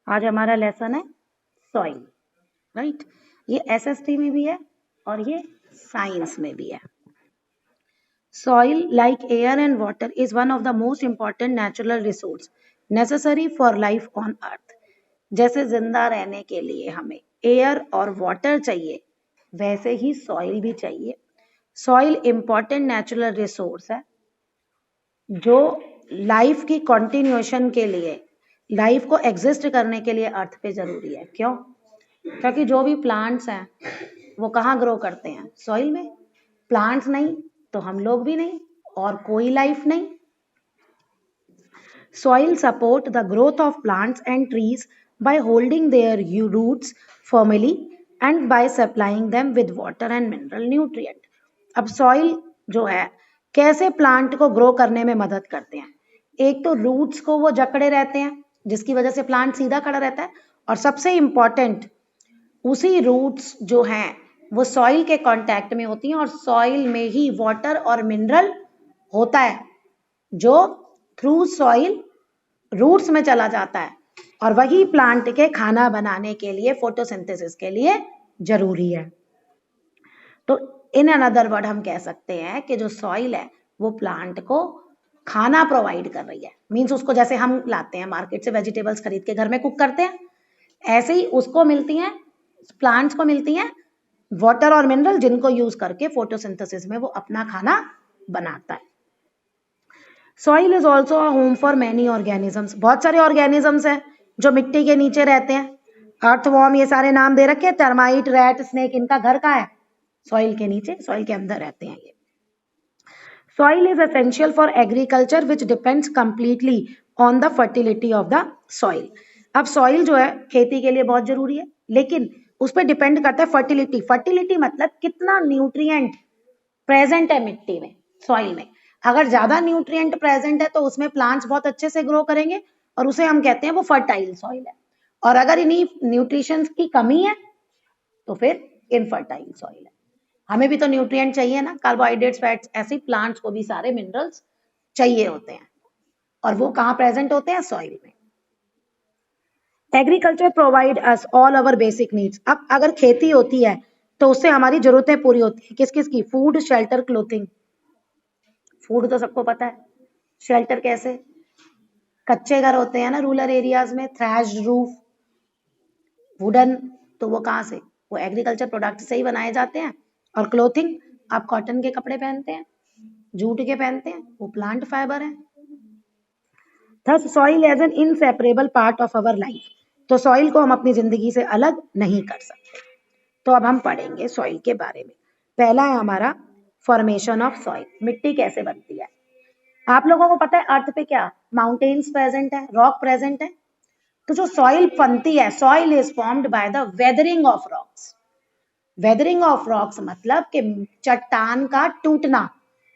आज हमारा लेसन है सॉइल, राइट। ये एसएसटी में भी है और ये साइंस में भी है। Soil like air and water is one of the most important natural resource necessary for life on earth. जैसे जिंदा रहने के लिए हमें एयर और वाटर चाहिए, वैसे ही सॉइल भी चाहिए। सॉइल इंपॉर्टेंट नेचुरल रिसोर्स है जो लाइफ की कंटिन्यूएशन के लिए, लाइफ को एग्जिस्ट करने के लिए अर्थ पे जरूरी है। क्यों? क्योंकि जो भी प्लांट्स हैं वो कहाँ ग्रो करते हैं? सॉइल में। प्लांट्स नहीं तो हम लोग भी नहीं और कोई लाइफ नहीं। Soil support the growth of plants and trees by holding their roots firmly and by supplying them with water and mineral nutrient. अब soil जो है कैसे प्लांट को ग्रो करने में मदद करते हैं? एक तो रूट्स को वो जकड़े रहते हैं जिसकी वजह से प्लांट सीधा खड़ा रहता है, और सबसे इंपॉर्टेंट उसी रूट्स जो हैं वो सॉइल के कांटेक्ट में होती हैं और सॉइल में ही वाटर और मिनरल होता है जो थ्रू सॉइल रूट्स में चला जाता है और वही प्लांट के खाना बनाने के लिए, फोटोसिंथेसिस के लिए जरूरी है। तो इन अनदर वर्ड हम कह सकते हैं कि जो सॉइल है वो प्लांट को खाना प्रोवाइड कर रही है। मींस उसको जैसे हम लाते हैं मार्केट से वेजिटेबल्स खरीद के घर में कुक करते हैं, ऐसे ही उसको मिलती हैं, प्लांट्स को मिलती हैं वाटर और मिनरल, जिनको यूज करके फोटोसिंथेसिस में वो अपना खाना बनाता है। Soil is also a home for many organisms. बहुत सारे ऑर्गेनिजम्स हैं जो मिट्टी के नीचे रहते हैं। अर्थवॉर्म, ये सारे नाम दे रखे हैं, टर्माइट, रैट, स्नेक, इनका घर कहाँ है? सॉइल के नीचे, सॉइल के अंदर रहते हैं ये। Soil is essential for agriculture which depends completely on the fertility of the soil. अब सॉइल जो है खेती के लिए बहुत जरूरी है, लेकिन उस पर डिपेंड करता है फर्टिलिटी। फर्टिलिटी मतलब कितना न्यूट्रिएंट प्रेजेंट है मिट्टी में, सॉइल में। अगर ज्यादा न्यूट्रिएंट प्रेजेंट है तो उसमें प्लांट्स बहुत अच्छे से ग्रो करेंगे और उसे हम कहते हैं वो फर्टाइल सॉइल है। और अगर इन्हीं न्यूट्रिशंस की कमी है तो फिर इनफर्टाइल सॉइल है। हमें भी तो न्यूट्रिएंट चाहिए ना, कार्बोहाइड्रेट्स, फैट्स, ऐसे प्लांट्स को भी सारे मिनरल्स चाहिए होते हैं और वो कहाँ प्रेजेंट होते हैं? सॉइल में। Agriculture provide us all our basic needs. अब अगर खेती होती है तो उससे हमारी जरूरतें पूरी होती है। किस किस की? Food, shelter, clothing. फूड तो सबको पता है, शेल्टर कैसे? कच्चे घर होते हैं ना रूरल एरियाज में, थ्रैश्ड रूफ, वुडन, तो वो कहाँ से? वो एग्रीकल्चर प्रोडक्ट से ही बनाए जाते हैं। और क्लोथिंग, आप कॉटन के कपड़े पहनते हैं, जूट के पहनते हैं, वो प्लांट फाइबर है। Thus soil as an inseparable part of our life. तो सॉइल को हम अपनी जिंदगी से अलग नहीं कर सकते। तो अब हम पढ़ेंगे सॉइल के बारे में। पहला है हमारा फॉर्मेशन ऑफ सॉइल। मिट्टी कैसे बनती है? आप लोगों को पता है अर्थ पे क्या माउंटेन्स प्रेजेंट है, रॉक प्रेजेंट है। तो जो सॉइल बनती है, soil is formed by the weathering of rocks. Weathering of rocks मतलब कि चट्टान का टूटना।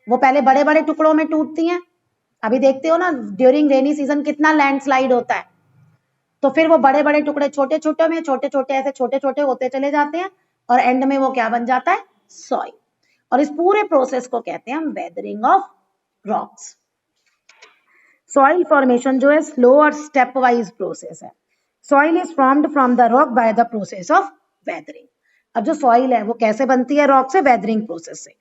वो पहले बड़े बड़े टुकड़ों में टूटती हैं, अभी देखते हो ना ड्यूरिंग रेनी सीजन कितना लैंडस्लाइड होता है। तो फिर वो बड़े बड़े टुकड़े छोटे छोटे में, छोटे छोटे ऐसे छोटे छोटे होते चले जाते हैं और एंड में वो क्या बन जाता है? सॉइल। और इस पूरे प्रोसेस को कहते हैं हम weathering of rocks. Soil formation जो है स्लो और स्टेप वाइज प्रोसेस है। Soil is formed from the rock by the process of weathering. अब जो सॉइल है वो कैसे बनती है? रॉक से, वेदरिंग प्रोसेस से।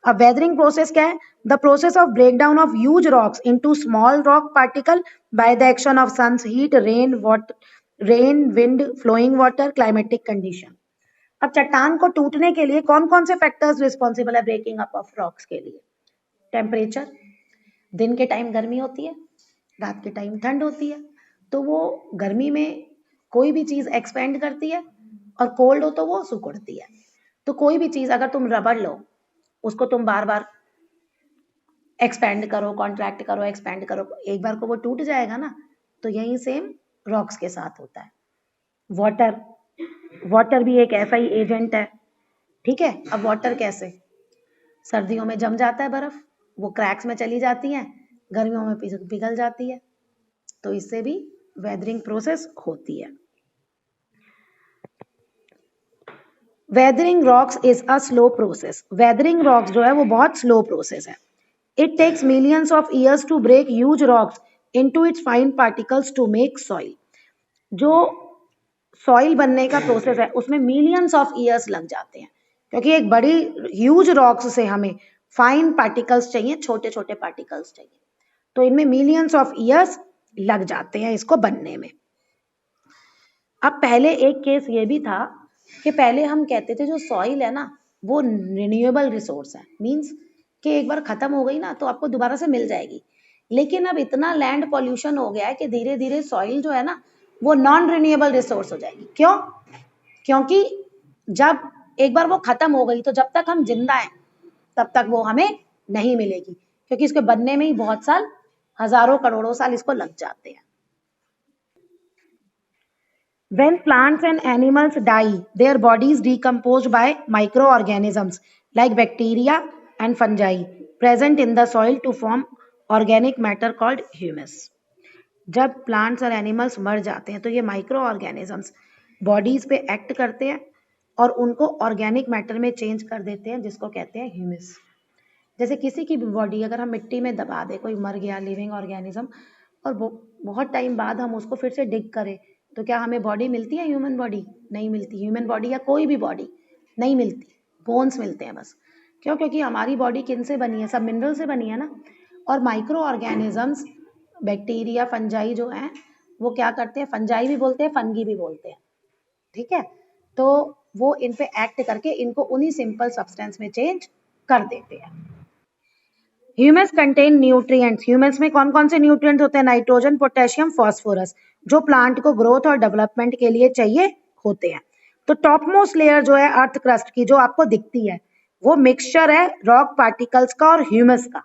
अब वेदरिंग प्रोसेस क्या है? The process of breakdown of huge rocks into small rock particle by the action of sun's heat, rain, wind, flowing water, climatic condition. अब चट्टान को टूटने के लिए कौन कौन से फैक्टर्स रिस्पॉन्सिबल है ब्रेकिंग अप ऑफ रॉक्स के लिए? टेम्परेचर, दिन के टाइम गर्मी होती है, रात के टाइम ठंड होती है, तो वो गर्मी में कोई भी चीज एक्सपेंड करती है और कोल्ड हो तो वो सिकुड़ती है। तो कोई भी चीज अगर तुम रबड़ लो, उसको तुम बार बार एक्सपेंड करो, कॉन्ट्रैक्ट करो, एक्सपेंड करो, एक बार को वो टूट जाएगा ना। तो यही सेम रॉक्स के साथ होता है। वाटर, वाटर भी एक ऐसा ही एजेंट है, ठीक है। अब वाटर कैसे? सर्दियों में जम जाता है बर्फ, वो क्रैक्स में चली जाती है, गर्मियों में पिघल जाती है, तो इससे भी वेदरिंग प्रोसेस होती है। Weathering rocks is a slow process. Weathering rocks जो है वो बहुत स्लो प्रोसेस है। It takes millions of years to break huge rocks into its fine particles to make soil. जो सॉइल बनने का प्रोसेस है उसमें मिलियंस ऑफ ईयर्स लग जाते हैं, क्योंकि एक बड़ी ह्यूज रॉक्स से हमें फाइन पार्टिकल्स चाहिए, छोटे छोटे पार्टिकल्स चाहिए, तो इनमें मिलियंस ऑफ ईयर्स लग जाते हैं इसको बनने में। अब पहले एक केस ये भी था कि पहले हम कहते थे जो सॉइल है ना वो रिन्यूएबल रिसोर्स है, मींस कि एक बार खत्म हो गई ना तो आपको दोबारा से मिल जाएगी। लेकिन अब इतना लैंड पॉल्यूशन हो गया है कि धीरे धीरे सॉइल जो है ना वो नॉन रिन्यूएबल रिसोर्स हो जाएगी। क्यों? क्योंकि जब एक बार वो खत्म हो गई तो जब तक हम जिंदा हैं तब तक वो हमें नहीं मिलेगी, क्योंकि इसके बनने में ही बहुत साल, हजारों करोड़ों साल इसको लग जाते हैं। When plants and animals die, their bodies decompose by microorganisms like bacteria and fungi present in the soil to form organic matter called humus. जब प्लांट्स और एनिमल्स मर जाते हैं तो ये माइक्रो ऑर्गेनिजम्स बॉडीज पे एक्ट करते हैं और उनको ऑर्गेनिक मैटर में चेंज कर देते हैं, जिसको कहते हैं ह्यूमस। जैसे किसी की भी बॉडी अगर हम मिट्टी में दबा दे, कोई मर गया लिविंग ऑर्गेनिज्म, और बहुत टाइम बाद हम उसको फिर से डिग करें तो क्या हमें बॉडी मिलती है? ह्यूमन बॉडी नहीं मिलती। ह्यूमन बॉडी या कोई भी बॉडी नहीं मिलती, बोन्स मिलते हैं बस। क्यों? क्योंकि हमारी बॉडी किन से बनी है? सब मिनरल से बनी है ना। और माइक्रो ऑर्गेनिजम्स बैक्टीरिया फंजाई जो हैं वो क्या करते हैं? फंजाई भी बोलते हैं, फंगी भी बोलते हैं, ठीक है। तो वो इन पे एक्ट करके इनको उन्हीं सिंपल सब्सटेंस में चेंज कर देते हैं। Humus contain nutrients. ह्यूमस में कौन कौन से न्यूट्रिएंट्स होते हैं? नाइट्रोजन, पोटेशियम, फास्फोरस, जो प्लांट को ग्रोथ और डेवलपमेंट के लिए चाहिए होते हैं। तो टॉप मोस्ट लेयर जो है अर्थ क्रस्ट की, जो आपको दिखती है, वो मिक्सचर है रॉक पार्टिकल्स का और ह्यूमस का,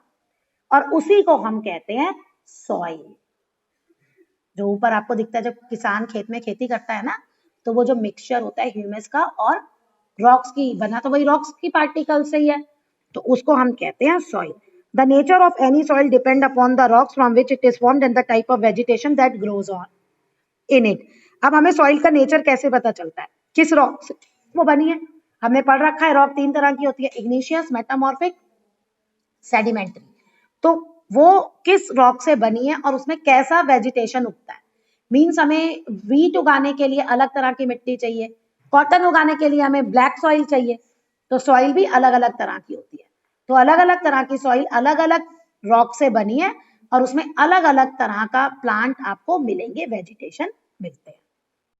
और उसी को हम कहते हैं सॉइल। जो ऊपर आपको दिखता है, जब किसान खेत में खेती करता है ना, तो वो जो मिक्सचर होता है ह्यूमस का और रॉक्स की, बना तो वही रॉक्स की पार्टिकल से ही है, तो उसको हम कहते हैं soil. The nature of any soil depend upon the rocks from which it is formed and the type of vegetation that grows on in it. अब हमें सॉइल का नेचर कैसे पता चलता है? किस रॉक से वो बनी है? हमने पढ़ रखा है रॉक 3 तरह की होती है, इग्निशियस, मेटामॉर्फिक, सेडिमेंट्री। तो वो किस रॉक से बनी है और उसमें कैसा वेजिटेशन उगता है। मीन्स हमें वीट उगाने के लिए अलग तरह की मिट्टी चाहिए, कॉटन उगाने के लिए हमें ब्लैक सॉइल चाहिए, तो सॉइल भी अलग अलग तरह की होती है। तो अलग अलग तरह की सॉइल अलग अलग रॉक से बनी है और उसमें अलग अलग तरह का प्लांट आपको मिलेंगे, वेजिटेशन मिलते हैं।